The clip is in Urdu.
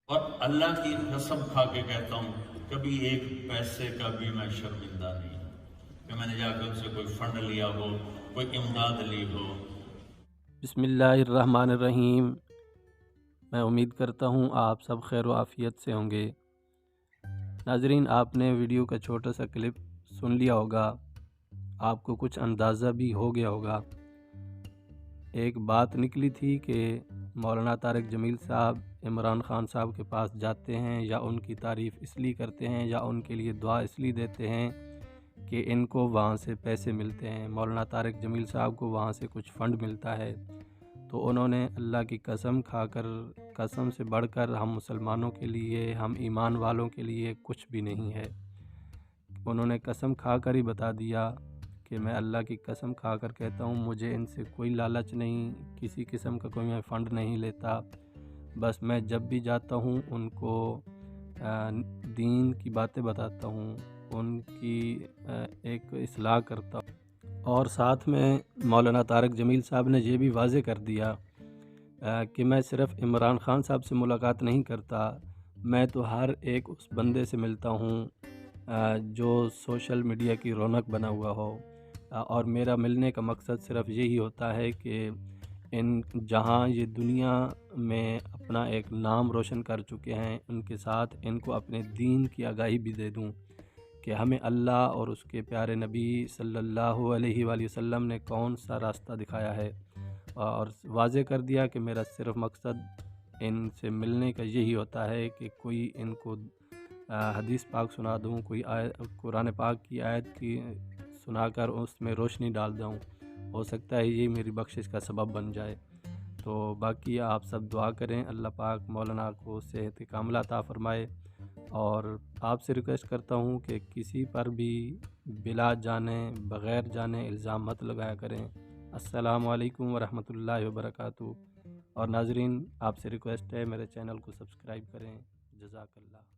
اور اللہ کی قسم کھا کے کہتا ہوں کبھی ایک پیسے کا بھی میں شرمندہ نہیں ہوں کہ میں نے جا کے ان سے کوئی فنڈ لیا ہو، کوئی امداد لی ہو۔ بسم اللہ الرحمن الرحیم۔ میں امید کرتا ہوں آپ سب خیر و عافیت سے ہوں گے۔ ناظرین، آپ نے ویڈیو کا چھوٹا سا کلپ سن لیا ہوگا، آپ کو کچھ اندازہ بھی ہو گیا ہوگا۔ ایک بات نکلی تھی کہ مولانا طارق جمیل صاحب عمران خان صاحب کے پاس جاتے ہیں یا ان کی تعریف اس لیے کرتے ہیں یا ان کے لیے دعا اس لیے دیتے ہیں کہ ان کو وہاں سے پیسے ملتے ہیں، مولانا طارق جمیل صاحب کو وہاں سے کچھ فنڈ ملتا ہے۔ تو انہوں نے اللہ کی قسم کھا کر، قسم سے بڑھ کر ہم مسلمانوں کے لیے، ہم ایمان والوں کے لیے کچھ بھی نہیں ہے۔ انہوں نے قسم کھا کر ہی بتا دیا کہ میں اللہ کی قسم کھا کر کہتا ہوں مجھے ان سے کوئی لالچ نہیں، کسی قسم کا کوئی میں فنڈ نہیں لیتا، بس میں جب بھی جاتا ہوں ان کو دین کی باتیں بتاتا ہوں، ان کی ایک اصلاح کرتا ہوں۔ اور ساتھ میں مولانا طارق جمیل صاحب نے یہ بھی واضح کر دیا کہ میں صرف عمران خان صاحب سے ملاقات نہیں کرتا، میں تو ہر ایک اس بندے سے ملتا ہوں جو سوشل میڈیا کی رونق بنا ہوا ہو، اور میرا ملنے کا مقصد صرف یہی ہوتا ہے کہ ان جہاں یہ دنیا میں اپنا ایک نام روشن کر چکے ہیں، ان کے ساتھ ان کو اپنے دین کی آگاہی بھی دے دوں کہ ہمیں اللہ اور اس کے پیارے نبی صلی اللہ علیہ وآلہ وسلم نے کون سا راستہ دکھایا ہے، اور واضح کر دیا کہ میرا صرف مقصد ان سے ملنے کا یہی ہوتا ہے کہ کوئی ان کو حدیث پاک سنا دوں، کوئی قرآن پاک کی آیت کی سنا کر اس میں روشنی ڈال دوں، ہو سکتا ہے یہ میری بخشش کا سبب بن جائے۔ تو باقی آپ سب دعا کریں، اللہ پاک مولانا کو صحت کاملہ عطا فرمائے، اور آپ سے ریکویسٹ کرتا ہوں کہ کسی پر بھی بلا جانے بغیر جانے الزام مت لگایا کریں۔ السلام علیکم ورحمۃ اللہ وبرکاتہ۔ اور ناظرین، آپ سے ریکویسٹ ہے میرے چینل کو سبسکرائب کریں۔ جزاک اللہ۔